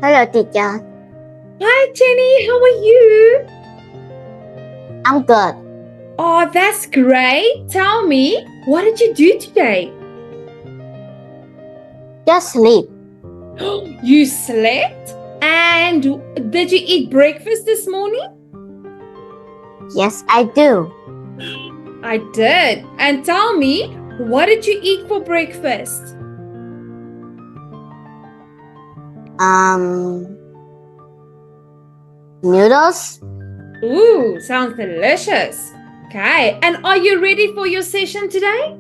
Hello, teacher. Hi, Jenny. How are you? I'm good. Oh, that's great. Tell me, what did you do today? Just sleep. You slept? And did you eat breakfast this morning? Yes, I do. I did. And tell me, what did you eat for breakfast? Noodles? Ooh, sounds delicious. Okay, and are you ready for your session today?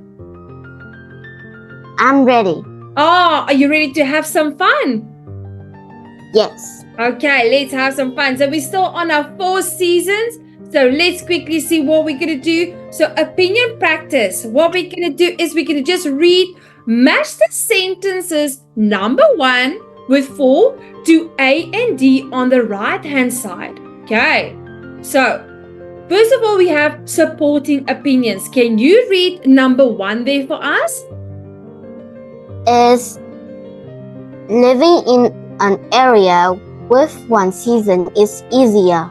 I'm ready. Oh, are you ready to have some fun? Yes. Okay, let's have some fun. So we're still on our 4 seasons. So let's quickly see what we're going to do. So opinion practice. What we're going to do is we're going to just match the sentences number 1 with 4 to A and D on the right hand side. Okay. So first of all, we have supporting opinions. Can you read number 1 there for us? Is living in an area with one season is easier.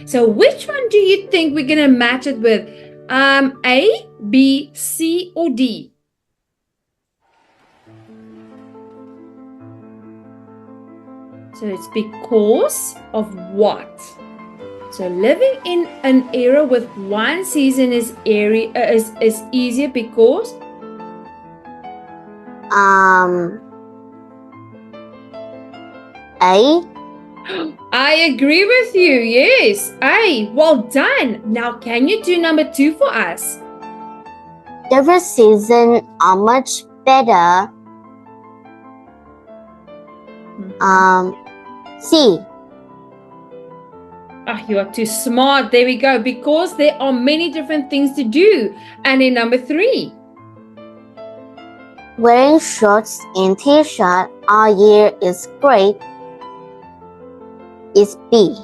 So which one do you think we're going to match it with? A, B, C, or D? So it's because of what? So living in an area with one season is easier because A? I agree with you. Yes. A. Well done. Now can you do number 2 for us? Different seasons are much better. C. You are too smart. There we go. Because there are many different things to do. And in number 3. Wearing shorts and t-shirt all year is great. Is B.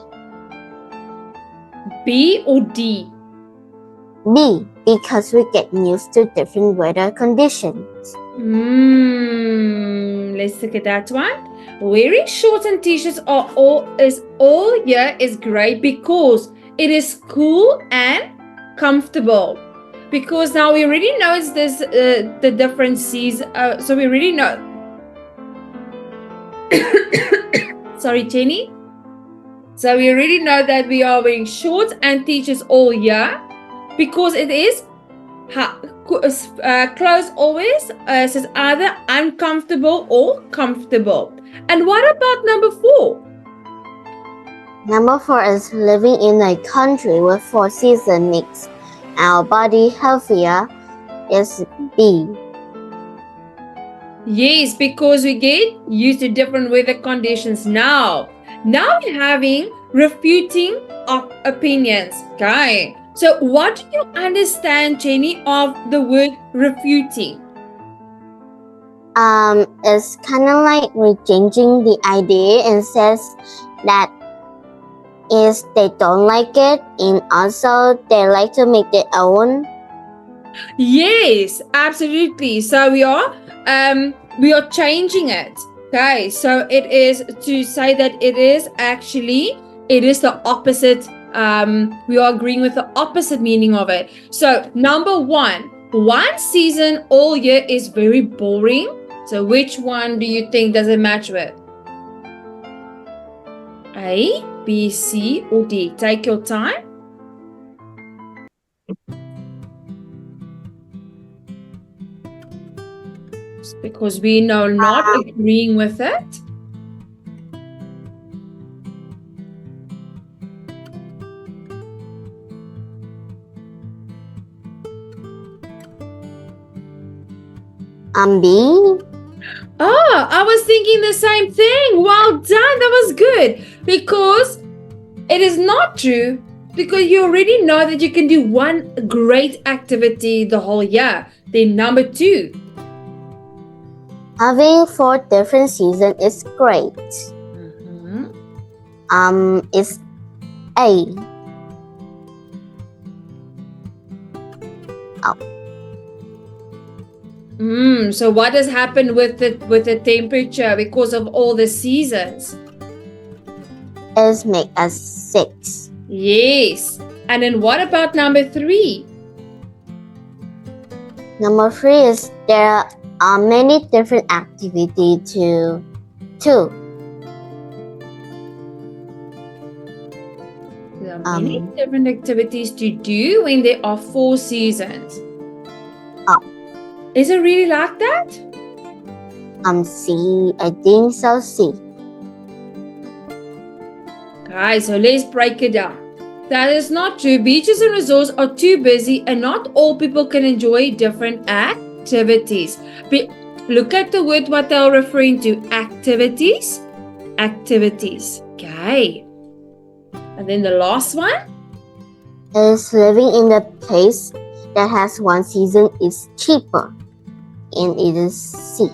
B or D? B, because we get used to different weather conditions. Let's look at that one. Wearing shorts and t-shirts all year is great because it is cool and comfortable. Because now we already know this the different seasons. So we already know. Sorry, Jenny. So we already know that we are wearing shorts and t-shirts all year because it is clothes always says either uncomfortable or comfortable. And what about number 4? Number 4 is living in a country with 4 seasons makes our body healthier. Is B. Yes, because we get used to different weather conditions now. Now we're having refuting of opinions. Okay. So what do you understand, Jenny, of the word refuting? It's kind of like changing the idea and says that is they don't like it and also they like to make their own. Yes, absolutely. So we are changing it. Okay, so it is to say that it is the opposite. We are agreeing with the opposite meaning of it. So number 1, one season all year is very boring. So which one do you think does it match with? A, B, C, or D? Take your time. Because we know not agreeing with it. B. Oh, I was thinking the same thing. Well done. That was good. Because it is not true. Because you already know that you can do one great activity the whole year. Then number 2. Having 4 different seasons is great. It's A. So what has happened with the temperature because of all the seasons? It makes us sick. Yes. And then what about number 3? Number 3 is there are many different activities too. There are many different activities to do when there are 4 seasons. Is it really like that? C. I think so. C. Guys, so let's break it down. That is not true. Beaches and resorts are too busy and not all people can enjoy different activities. Look at the word what they're referring to. Activities. Activities. Okay. And then the last one? Is living in a place that has one season is cheaper. And it is C.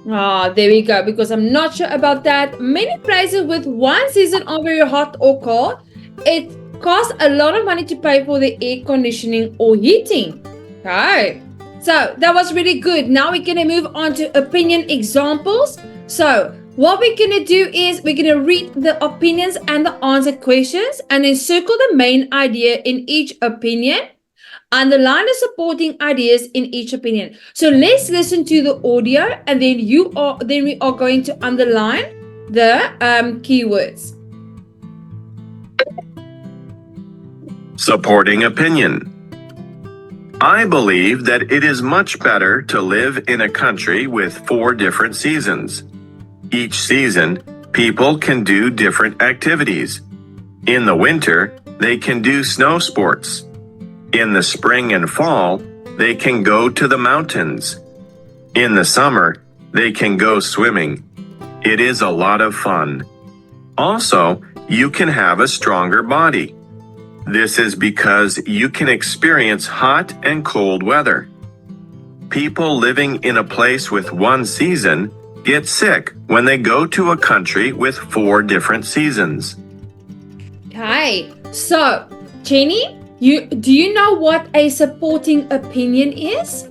There we go. Because I'm not sure about that. Many places with one season are very hot or cold. It costs a lot of money to pay for the air conditioning or heating. Okay. So that was really good. Now we're going to move on to opinion examples. So what we're going to do is we're going to read the opinions and the answer questions and then circle the main idea in each opinion. Underline the supporting ideas in each opinion. So let's listen to the audio and then we are going to underline the keywords. Supporting opinion. I believe that it is much better to live in a country with 4 different seasons. Each season, people can do different activities. In the winter, they can do snow sports. In the spring and fall, they can go to the mountains. In the summer, they can go swimming. It is a lot of fun. Also, you can have a stronger body. This is because you can experience hot and cold weather. People living in a place with one season get sick when they go to a country with 4 different seasons. Okay, so Jenny, do you know what a supporting opinion is?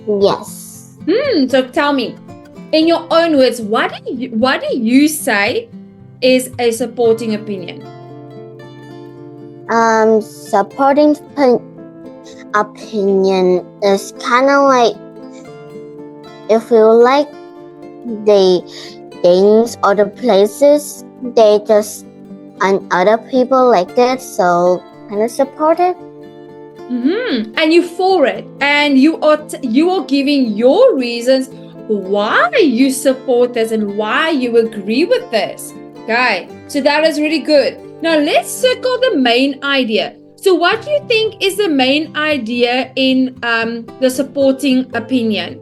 Yes. So tell me, in your own words, what do you say is a supporting opinion? Supporting opinion is kind of like if you like the things or the places, they just and other people like it, so kind of support it. And you for it, and you are giving your reasons why you support this and why you agree with this. Okay, so that is really good. Now let's circle the main idea. So what do you think is the main idea in the supporting opinion?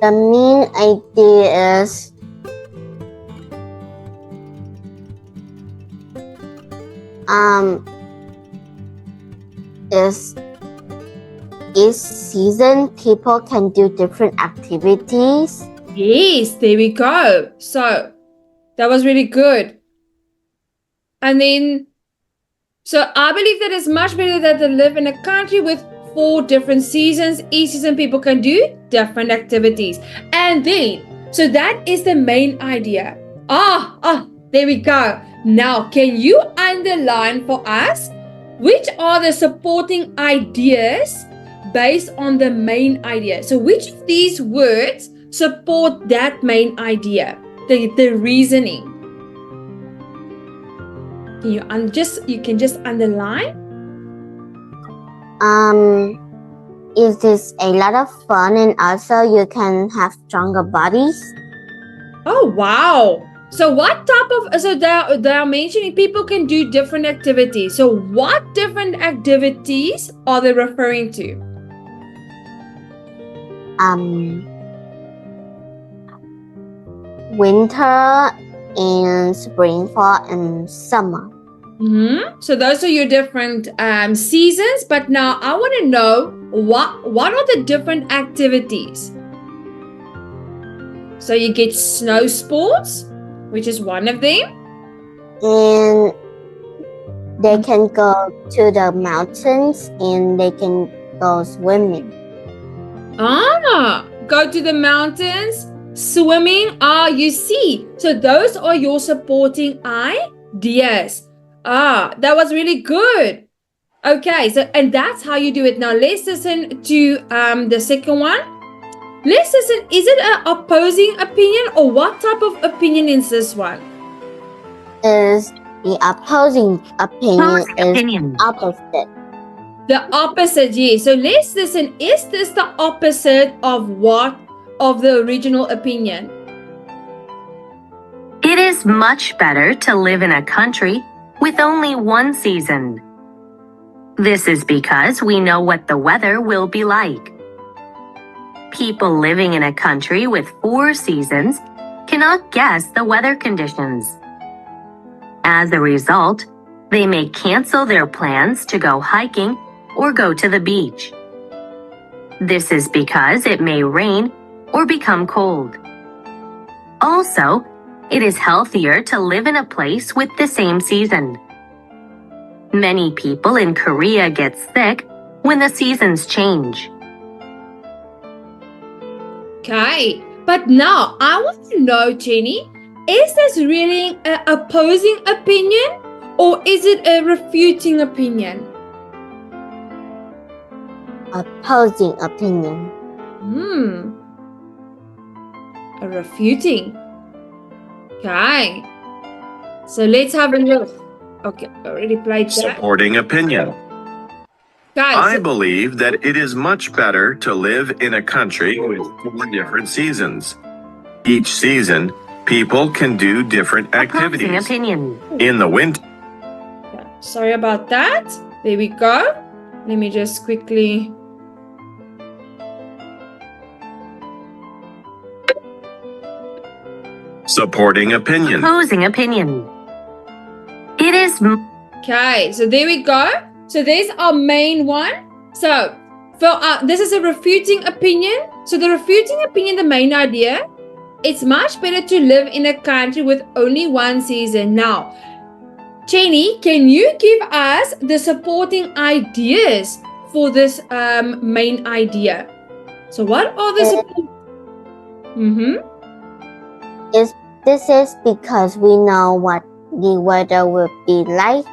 The main idea is each season people can do different activities. Yes, there we go. So that was really good. And then, so I believe that it's much better that they live in a country with 4 different seasons. Each season people can do different activities. And then, so that is the main idea. There we go. Now, can you underline for us which are the supporting ideas based on the main idea? So which of these words support that main idea, the reasoning? Can you can just underline? It is a lot of fun and also you can have stronger bodies. Oh wow. So what type of, so they are mentioning people can do different activities. So what different activities are they referring to? Winter and spring, fall and summer. So those are your different seasons. But now I want to know what are the different activities? So you get snow sports, which is one of them. and they can go to the mountains and they can go swimming. Go to the mountains, swimming. You see. So those are your supporting ideas. That was really good. Okay, so and that's how you do it. Now let's listen to the second one. Let's listen. Is it an opposing opinion or what type of opinion is this one? Is the opposing opinion is opposite. The opposite, yes. So let's listen. Is this the opposite of what? Of the original opinion? It is much better to live in a country with only one season. This is because we know what the weather will be like. People living in a country with 4 seasons cannot guess the weather conditions. As a result, they may cancel their plans to go hiking or go to the beach. This is because it may rain or become cold. Also, it is healthier to live in a place with the same season. Many people in Korea get sick when the seasons change. Okay, but now I want to know, Jenny, is this really an opposing opinion or is it a refuting opinion? Opposing opinion. A refuting. Okay. So let's have a look. Okay, already played that. Supporting opinion. Guys, I believe that it is much better to live in a country with 4 different seasons. Each season, people can do different Opposing activities. opinion. In the winter, sorry about that. There we go. Let me just quickly. supporting opinion. Opposing opinion. It is Okay, so there we go. So there's our main one. So for this is a refuting opinion. So the refuting opinion, the main idea, it's much better to live in a country with only one season. Now, Jenny, can you give us the supporting ideas for this main idea? So what are the support? This is because we know what the weather will be like.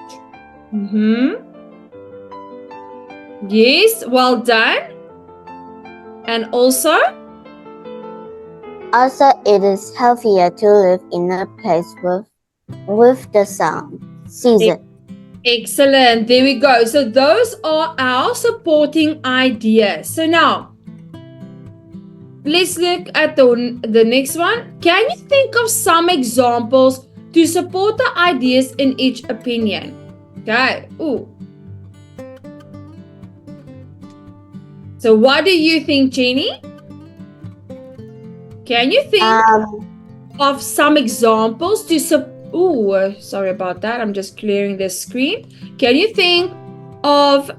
Yes, well done. And also, it is healthier to live in a place with the sun season. excellent. There we go. So those are our supporting ideas. So now, let's look at the next one. Can you think of some examples to support the ideas in each opinion? Okay. Ooh. So what do you think, Jenny? Can you think of some examples to sorry about that. I'm just clearing the screen. Can you think of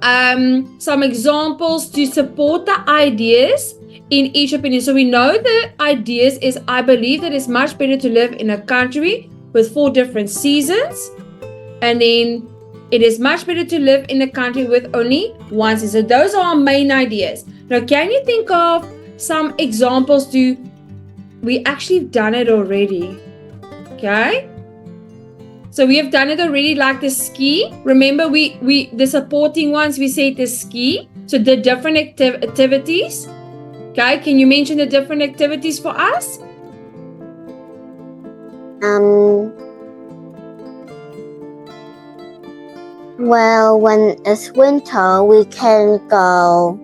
some examples to support the ideas in each opinion? So we know the ideas is, I believe that it's much better to live in a country with 4 different seasons. And then it is much better to live in a country with only one season. So those are our main ideas. Now, can you think of some examples we actually done it already. Okay. So we have done it already, like the ski. Remember, we the supporting ones, we said the ski. So the different activities. Okay, can you mention the different activities for us? Well, when it's winter, we can go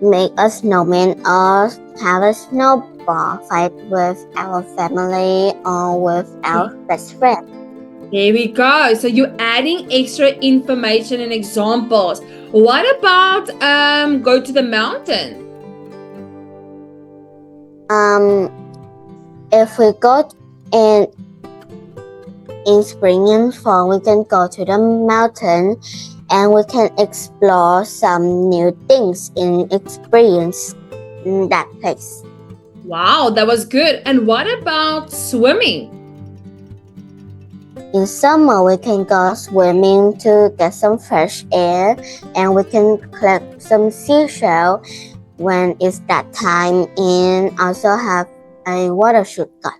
make a snowman or have a snowball fight with our family or with our best friend. There we go. So you're adding extra information and examples. What about go to the mountain? If we go in spring and fall, we can go to the mountain and we can explore some new things and experience in that place. Wow, that was good. And what about swimming? in summer we can go swimming to get some fresh air, and we can collect some seashell when it's that time, and also have a water shoot gun.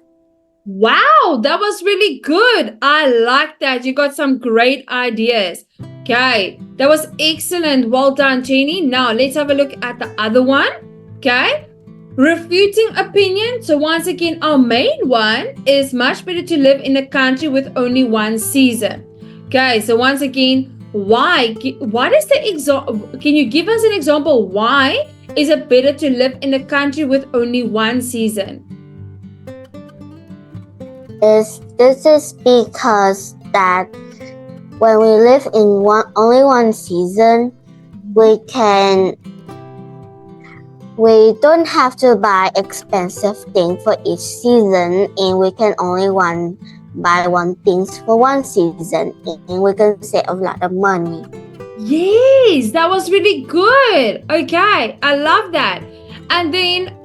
Wow, that was really good. I like that. You got some great ideas. Okay, that was excellent. Well done, Jenny. Now let's have a look at the other one. Okay, refuting opinion. So once again, our main one is much better to live in a country with only one season. Okay, so once again, why? What is the example? Can you give us an example? Why is it better to live in a country with only one season? This is because that when we live in only one season, we don't have to buy expensive things for each season, and we can only buy one things for one season, and we can save a lot of money. Yes, that was really good. Okay, I love that. And then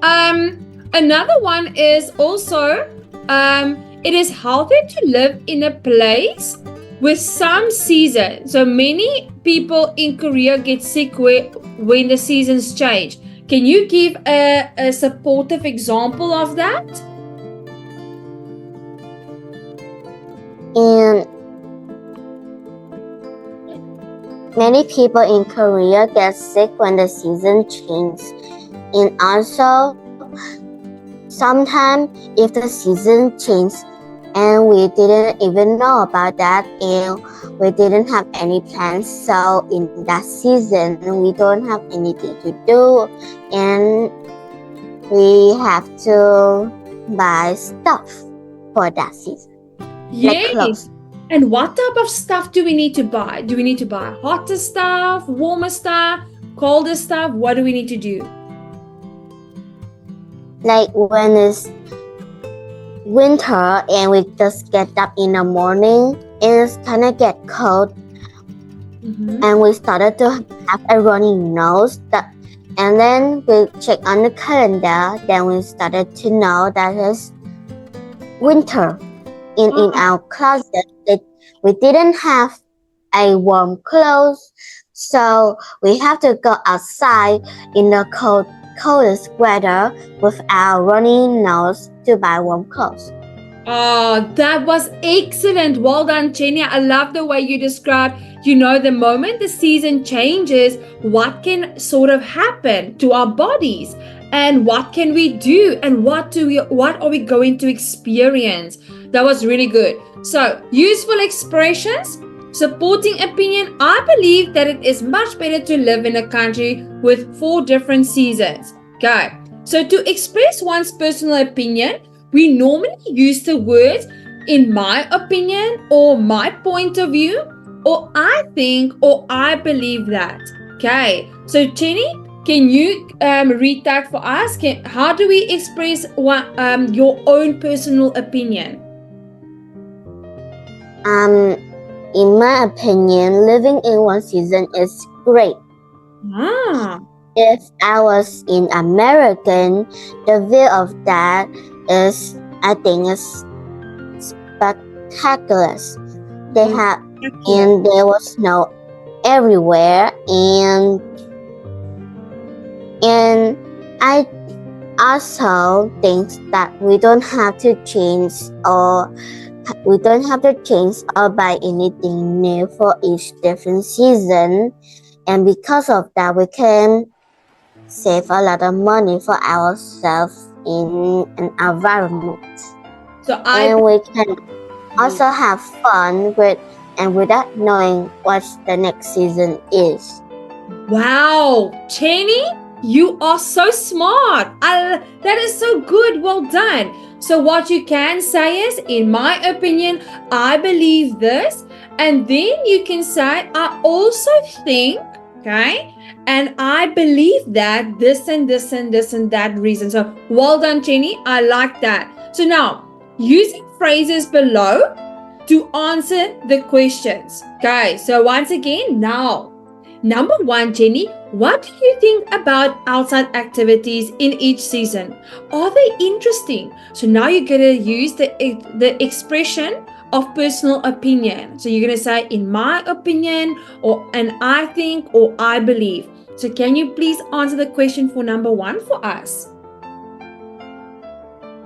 another one is also it is healthier to live in a place with some season. So many people in Korea get sick when the seasons change. Can you give a supportive example of that? And many people in Korea get sick when the season changes. And also, sometimes if the season changes and we didn't even know about that, and we didn't have any plans, so in that season we don't have anything to do, and we have to buy stuff for that season. Yes. Like clothes. And what type of stuff do we need to buy? Do we need to buy hotter stuff, warmer stuff, colder stuff? What do we need to do? Like when it's winter and we just get up in the morning, it's kind of get cold, and we started to have a runny nose. And then we check on the calendar, then we started to know that it's winter. In our closet, we didn't have a warm clothes, so we have to go outside in the coldest weather with our runny nose to buy warm clothes. Oh, that was excellent. Well done, Jenny. I love the way you described, the moment the season changes, what can sort of happen to our bodies, and what can we do, and what are we going to experience? That was really good. So, useful expressions, supporting opinion. I believe that it is much better to live in a country with 4 different seasons. Okay. So to express one's personal opinion, we normally use the words in my opinion, or my point of view, or I think, or I believe that. Okay. So Jenny, can you read that for us? How do we express your own personal opinion? In my opinion, living in one season is great. If I was in America, the view of that is, I think, is spectacular. They have, and there was snow everywhere, and I also think that we don't have to change or buy anything new for each different season, and because of that we can save a lot of money for ourselves in an environment. And we can also have fun without knowing what the next season is. Wow, Jenny, you are so smart. That is so good. Well done. So what you can say is, in my opinion, I believe this. And then you can say, I also think, okay, and I believe that this and this and this and that reason. So well done, Jenny. I like that. So now, using phrases below to answer the questions. Okay, so once again, now, number 1, Jenny, what do you think about outside activities in each season? Are they interesting? So now you're going to use the expression, of personal opinion. So you're going to say, in my opinion, or and I think, or I believe. So can you please answer the question for number 1 for us?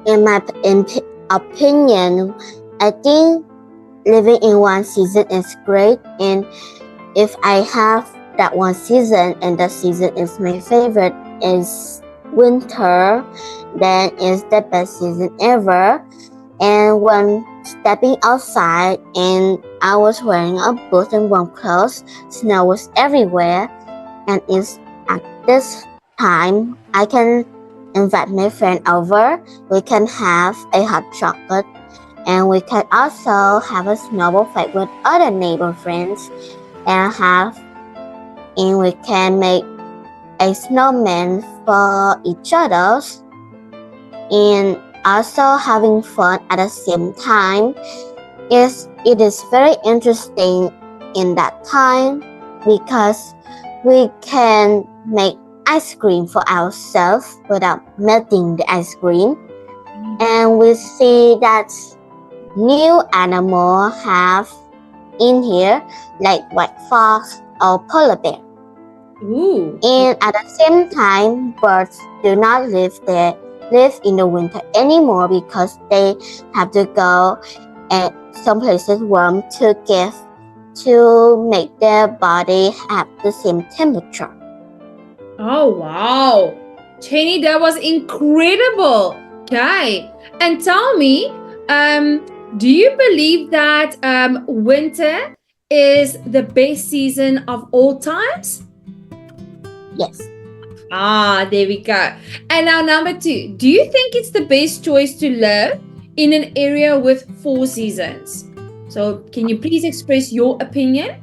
In my opinion, I think living in one season is great, and if I have that one season and the season is my favorite is winter, then it's the best season ever. And when stepping outside and I was wearing a boot and warm clothes, snow was everywhere, and it's at this time I can invite my friend over. We can have a hot chocolate, and we can also have a snowball fight with other neighbor friends, and we can make a snowman for each other, and also having fun at the same time. It is very interesting in that time because we can make ice cream for ourselves without melting the ice cream, and we see that new animal have in here like white fox or polar bear. Ooh. And at the same time, birds do not live in the winter anymore because they have to go at some places warm to make their body have the same temperature. Oh, wow. Chenny, that was incredible. Okay. And tell me, do you believe that winter is the best season of all times? Yes. There we go. And now number 2, do you think it's the best choice to live in an area with 4 seasons? So can you please express your opinion?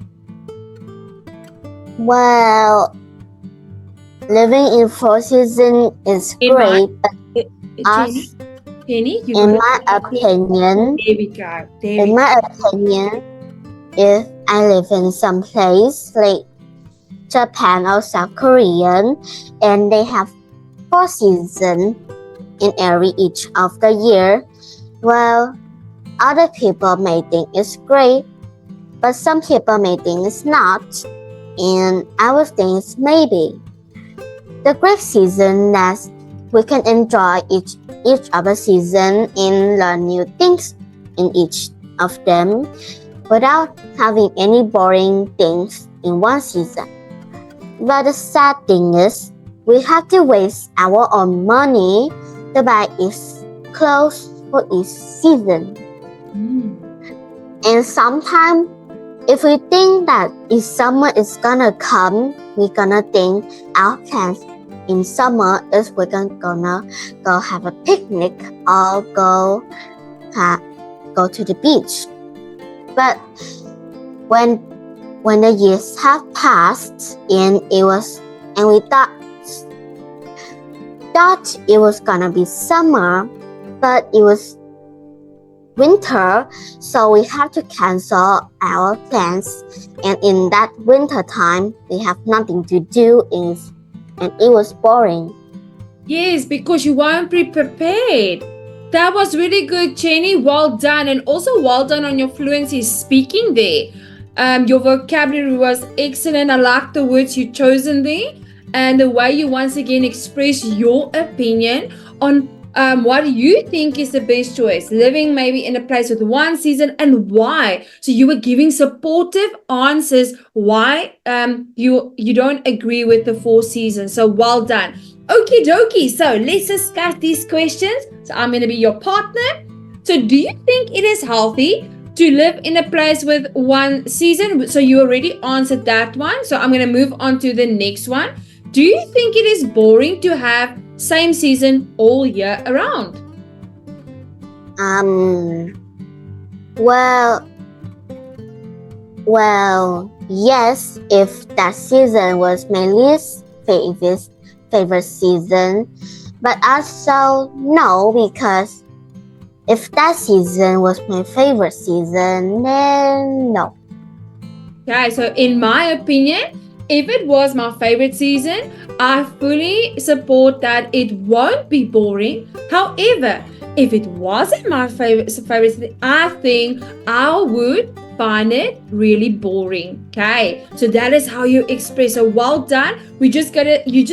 Well, living in 4 seasons is great, but Jenny, in my opinion, there we go. if I live in some place like Japan or South Korea, and they have 4 seasons in each of the year, well, other people may think it's great, but some people may think it's not, and I would think it's maybe the great season that we can enjoy each of the season and learn new things in each of them without having any boring things in one season. But the sad thing is, we have to waste our own money to buy each clothes for each season. And sometimes, if we think that if summer is gonna come, we're gonna think our plans in summer is we're gonna go have a picnic or go to the beach. But when the years have passed and we thought it was gonna be summer, but it was winter, so we have to cancel our plans, and in that winter time we have nothing to do, and it was boring. Yes, because you weren't prepared. That was really good, Chenny. Well done, and also well done on your fluency speaking there. Your vocabulary was excellent. I like the words you chosen there, and the way you once again express your opinion on what do you think is the best choice? Living maybe in a place with 1 season, and why? So you were giving supportive answers why you don't agree with the 4 seasons. So well done. Okie dokie. So let's discuss these questions. So I'm going to be your partner. So do you think it is healthy to live in a place with 1 season? So you already answered that one. So I'm going to move on to the next one. Do you think it is boring to have same season all year around? Well, yes, if that season was my least favorite season, but also no, because if that season was my favorite season, then no. Okay, so in my opinion, if it was my favorite season, I fully support that it won't be boring. However, if it wasn't my favorite thing, I think I would find it really boring. Okay, so that is how you express. So well done. You just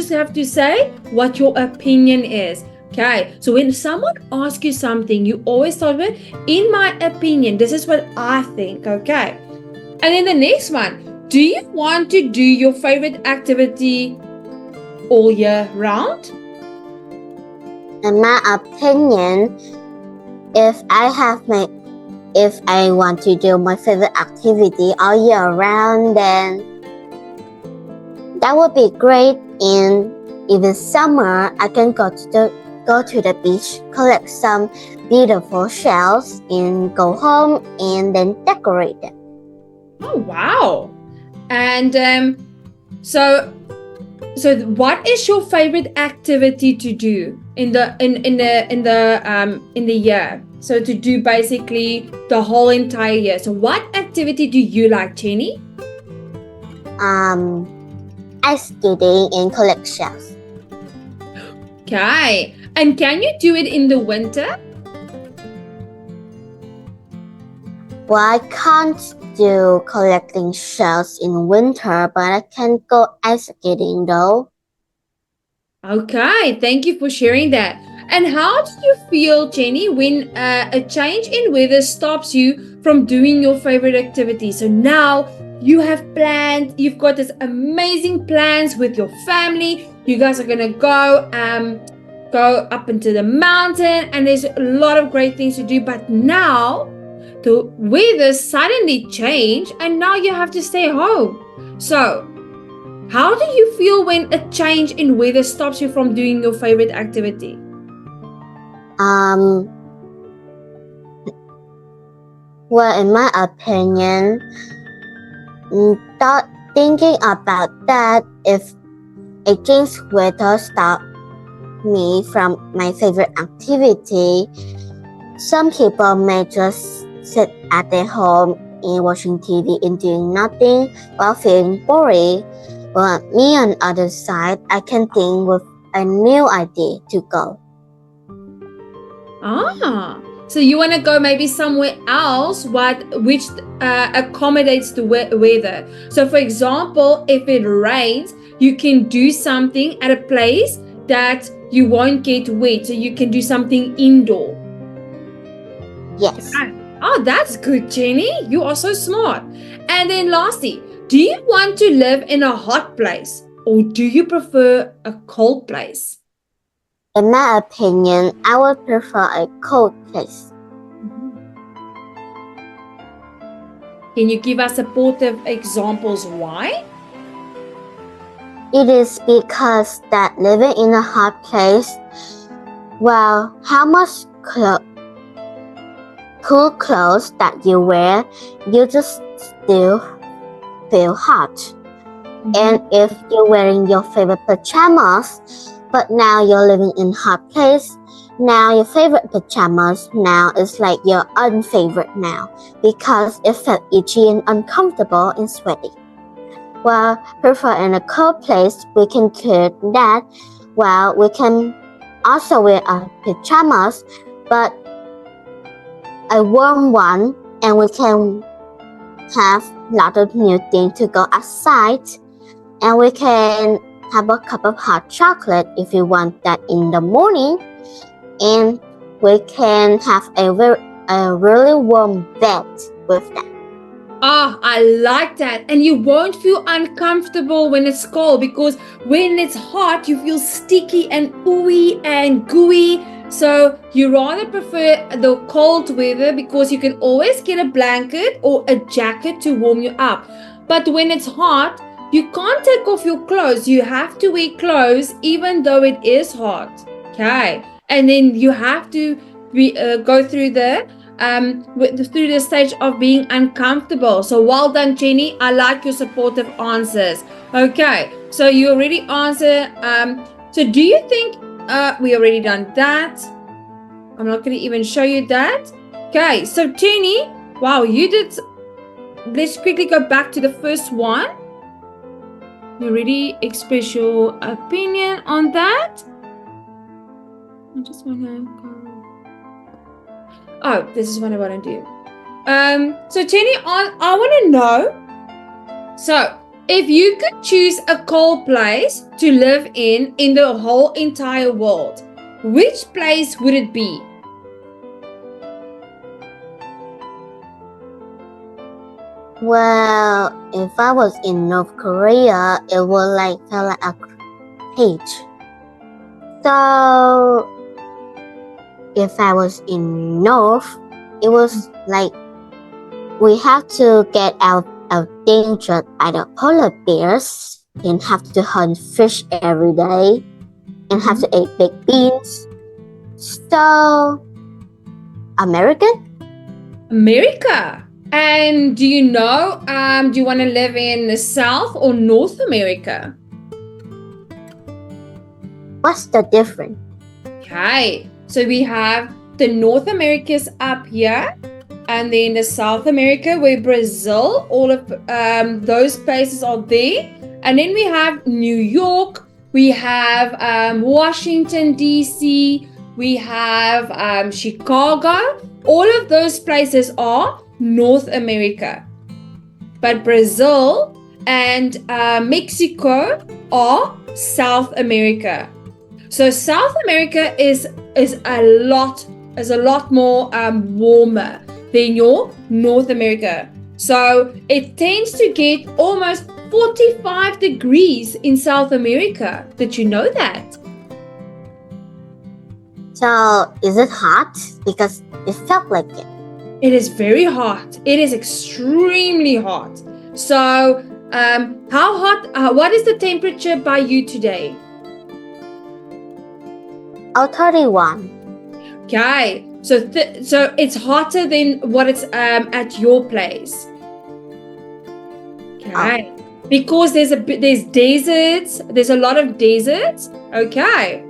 have to say what your opinion is. Okay, so when someone asks you something, you always start with, in my opinion, this is what I think. Okay, and then the next one, do you want to do your favorite activity all year round? In my opinion, if I want to do my favorite activity all year round, then that would be great. In even summer, I can go to the beach, collect some beautiful shells, and go home and then decorate them. Oh wow! And so what is your favorite activity to do in the year? So to do basically the whole entire year. So what activity do you like, Jenny? Ice skating and collect shells. Okay. And can you do it in the winter? Well, I can't do collecting shells in winter, but I can go ice skating though. Okay, thank you for sharing that. And how do you feel, Jenny, when a change in weather stops you from doing your favorite activity? So now you have planned, you've got this amazing plans with your family. You guys are gonna go up into the mountain, and there's a lot of great things to do. But now the weather suddenly changed, and now you have to stay home. So how do you feel when a change in weather stops you from doing your favorite activity? Well, in my opinion, thinking about that, if a change weather stopped me from my favorite activity, some people may just sit at their home and watching TV and doing nothing while feeling boring. But me on the other side, I can think with a new idea to go. So you want to go maybe somewhere else which accommodates the weather. So for example, if it rains, you can do something at a place that you won't get wet, so you can do something indoor. Yes. Oh, that's good, Jenny. You are so smart. And then lastly, do you want to live in a hot place, or do you prefer a cold place? In my opinion, I would prefer a cold place. Can you give us supportive examples why? It is because that living in a hot place, well, how much cool clothes that you wear, you just still feel hot. And if you're wearing your favorite pajamas, but now you're living in a hot place, now your favorite pajamas now is like your unfavorite now because it felt itchy and uncomfortable and sweaty. Well, prefer in a cold place, we can do that. Well, we can also wear our pajamas, but a warm one, and we can have a lot of new things to go outside, and we can have a cup of hot chocolate if you want that in the morning, and we can have a really warm bed with that. Ah, I like that. And you won't feel uncomfortable when it's cold, because when it's hot, you feel sticky and ooey and gooey. So you rather prefer the cold weather because you can always get a blanket or a jacket to warm you up. But when it's hot, you can't take off your clothes. You have to wear clothes even though it is hot. Okay. And then you have to go through through the stage of being uncomfortable. So well done, Jenny. I like your supportive answers. Okay, so you already answered. So do you think we already done that? I'm not going to even show you that. Okay, so Jenny, wow, you did. Let's quickly go back to the first one. You already express your opinion on that. I just want to go. Oh, this is what I want to do. So Jenny, I want to know. So, if you could choose a cold place to live in the whole entire world, which place would it be? Well, if I was in North Korea, it would feel like a cage. So, if I was in North, it was like we have to get out of danger by the polar bears and have to hunt fish every day and have to eat baked beans. So, American? America. And do you know, do you want to live in the South or North America? What's the difference? Okay, so we have the North Americas up here, and then the South America where Brazil, all of those places are there. And then we have New York, we have Washington, D.C., we have Chicago. All of those places are North America. But Brazil and Mexico are South America. So South America is a lot more warmer than your North America. So it tends to get almost 45 degrees in South America. Did you know that? So, is it hot? Because it felt like it. It is very hot. It is extremely hot. So, how hot? What is the temperature by you today? 31. Okay, so it's hotter than what it's at your place. Okay, because there's deserts. There's a lot of deserts. Okay,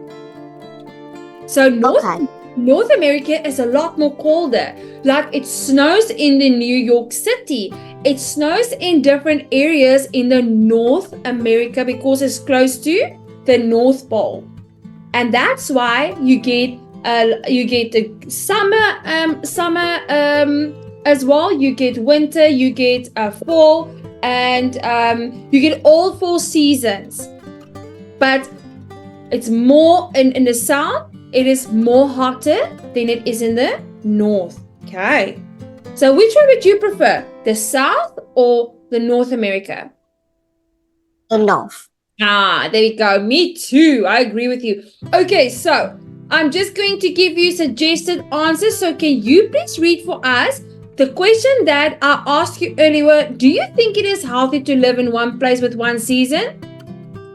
so North America is a lot more colder. Like it snows in the New York City. It snows in different areas in the North America because it's close to the North Pole, and that's why you get the summer as well. You get winter. You get fall, and you get all 4 seasons. But it's more in the south. It is more hotter than it is in the north. Okay. So which one would you prefer? The South or the North America? The North. Ah, there we go. Me too. I agree with you. Okay, so I'm just going to give you suggested answers. So can you please read for us the question that I asked you earlier? Do you think it is healthy to live in one place with one season?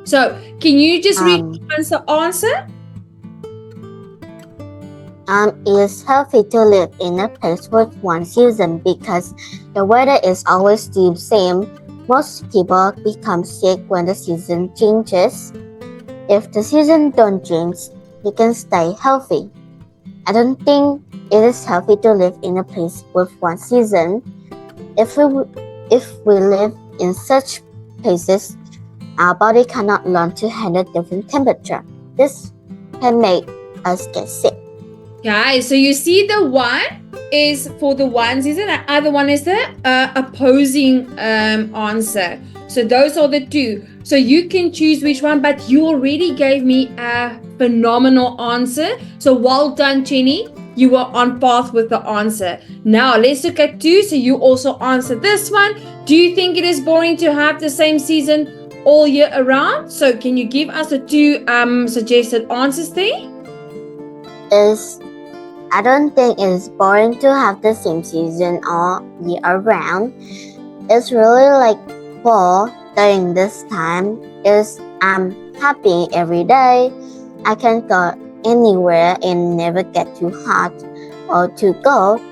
So can you just read the answer? It is healthy to live in a place with one season because the weather is always the same. Most people become sick when the season changes. If the season don't change, you can stay healthy. I don't think it is healthy to live in a place with one season. If we live in such places, our body cannot learn to handle different temperature. This can make us get sick. Okay, so you see the one is for the one season, the other one is the opposing answer. So those are the two. So you can choose which one, but you already gave me a phenomenal answer. So well done, Jenny. You were on path with the answer. Now let's look at 2. So you also answered this one. Do you think it is boring to have the same season all year around? So can you give us the 2 suggested answers there? I don't think it is boring to have the same season all year around. It's really like fall during this time. I'm happy every day. I can go anywhere and never get too hot or too cold.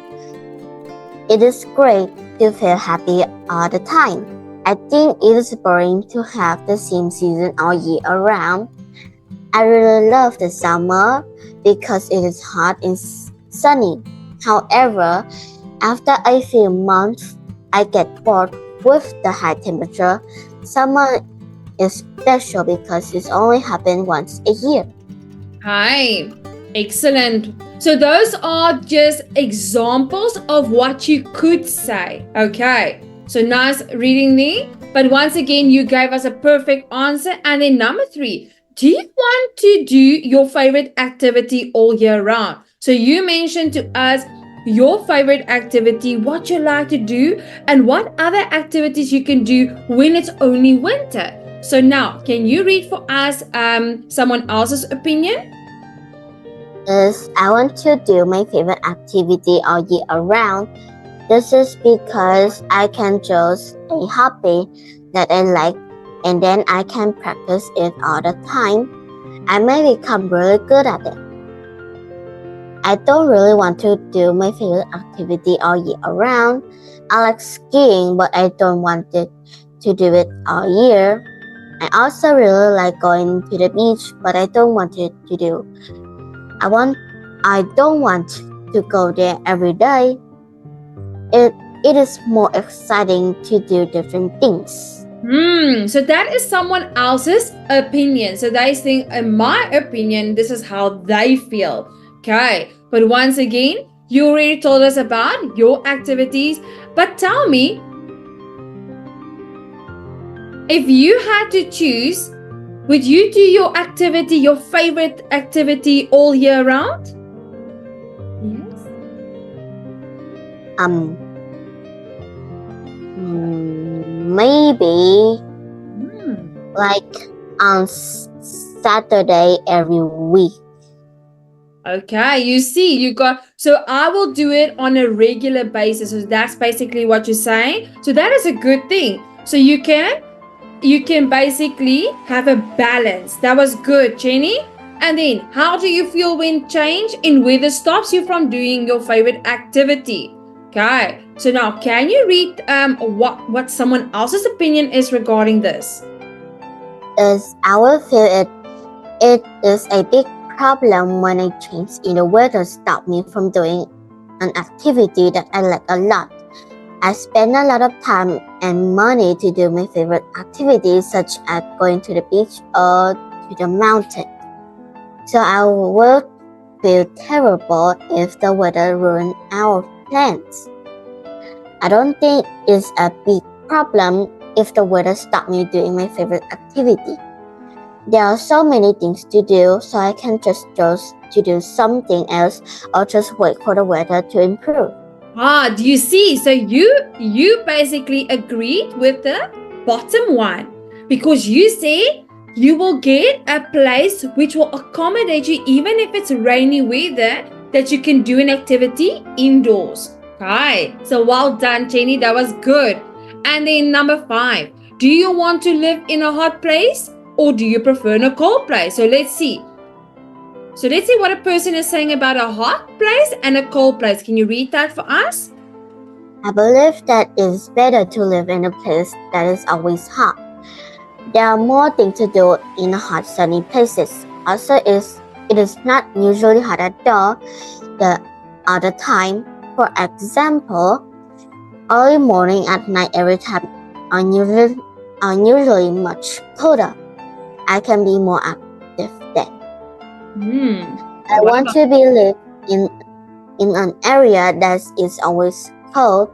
It is great to feel happy all the time. I think it is boring to have the same season all year around. I really love the summer because it is hot and sunny. However, after a few months, I get bored with the high temperature. Summer is special because it only happens once a year. Hi, excellent. So those are just examples of what you could say. Okay. So nice reading there. But once again, you gave us a perfect answer. And then number 3, do you want to do your favorite activity all year round? So you mentioned to us your favorite activity, what you like to do, and what other activities you can do when it's only winter. So now, can you read for us someone else's opinion? Is I want to do my favorite activity all year around. This is because I can choose a hobby that I like and then I can practice it all the time. I may become really good at it. I don't really want to do my favorite activity all year around. I like skiing, but I don't want to do it all year. I also really like going to the beach, but I don't want it to do. I don't want to go there every day. It is more exciting to do different things. So that is someone else's opinion. So they think, in my opinion, this is how they feel. Okay. But once again, you already told us about your activities. But tell me, if you had to choose, would you do your activity, your favorite activity all year round? Yes. Maybe like on Saturday every week. Okay, you see, you got, so I will do it on a regular basis. So that's basically what you're saying. So that is a good thing. So you can basically have a balance. That was good, Jenny. And then, how do you feel when change in weather stops you from doing your favorite activity? Okay, so now can you read what someone else's opinion is regarding this? I will feel it is a big problem when a change in the weather stop me from doing an activity that I like a lot. I spend a lot of time and money to do my favorite activities, such as going to the beach or to the mountain. So I will feel terrible if the weather ruins our plans. I don't think it's a big problem if the weather stops me doing my favorite activity. There are so many things to do, so I can just choose to do something else or just wait for the weather to improve. Do you see? So you basically agreed with the bottom one, because you say you will get a place which will accommodate you even if it's rainy weather, that you can do an activity indoors. Okay, so well done, Jenny. That was good. And then number 5, do you want to live in a hot place or do you prefer in a cold place? So let's see. What a person is saying about a hot place and a cold place. Can you read that for us? I believe that it's better to live in a place that is always hot. There are more things to do in hot, sunny places. Also, it is not usually hot at all the time. For example, early morning and night every time are usually much colder. I can be more active then. I want to be live in an area that is always cold.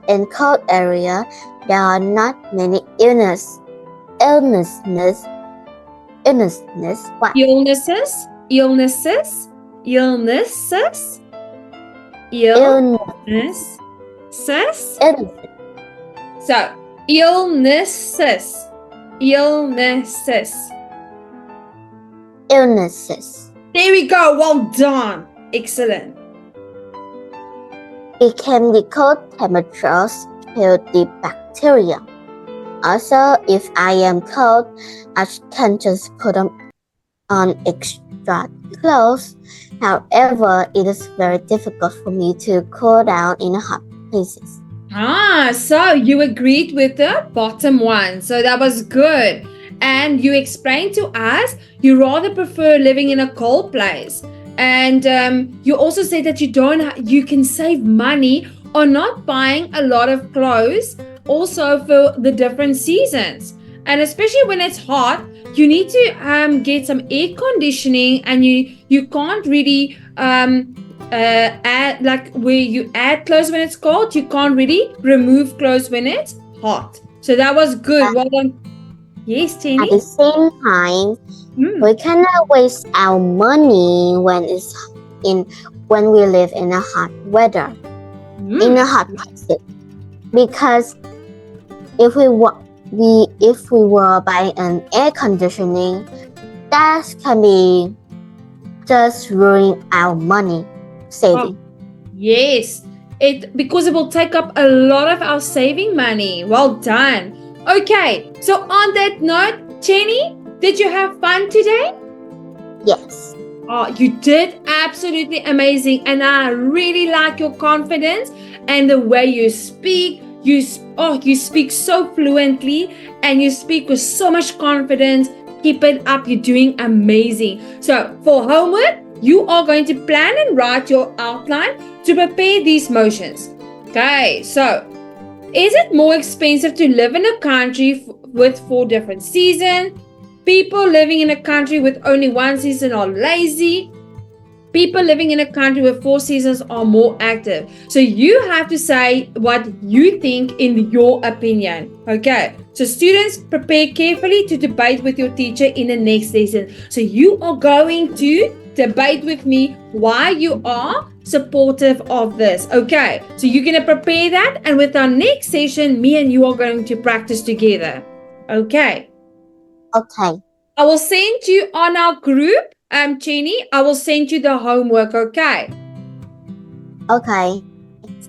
In cold area, there are not many illnesses. Illnesses. What? Illnesses. So illnesses. There we go. Well done. Excellent. It can be cold temperatures kill the bacteria. Also, if I am cold, I can just put on extra clothes. However, it is very difficult for me to cool down in hot places. So you agreed with the bottom one. So that was good. And you explained to us you rather prefer living in a cold place. And you also said that you can save money on not buying a lot of clothes also for the different seasons. And especially when it's hot, you need to get some air conditioning, and you you can't really add, like where you add clothes when it's cold, you can't really remove clothes when it's hot. So that was good. Well done. Yes, At Jenny. the same time, Mm. we cannot waste our money when we live in a hot weather, in a hot places. Because if we were buying an air conditioning, that can be just ruining our money saving. Yes, because it will take up a lot of our saving money. Well done. Okay, so on that note, Jenny, did you have fun today? Yes. Oh, you did absolutely amazing, and I really like your confidence and the way you speak. You speak so fluently, and you speak with so much confidence. Keep it up. You're doing amazing. So for homework, you are going to plan and write your outline to prepare these motions. Okay, so is it more expensive to live in a country with 4 different seasons? People living in a country with only one season are lazy. People living in a country with 4 seasons are more active. So you have to say what you think in your opinion. Okay. So students, prepare carefully to debate with your teacher in the next lesson. So you are going to debate with me why you are supportive of this. Okay. So you're going to prepare that, and with our next session, me and you are going to practice together. Okay. Okay. I will send you on our group, Jenny. I will send you the homework, okay? Okay.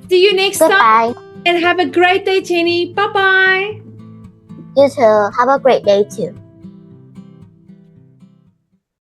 See you next time. Goodbye. And have a great day, Jenny. Bye-bye. You too. Have a great day too.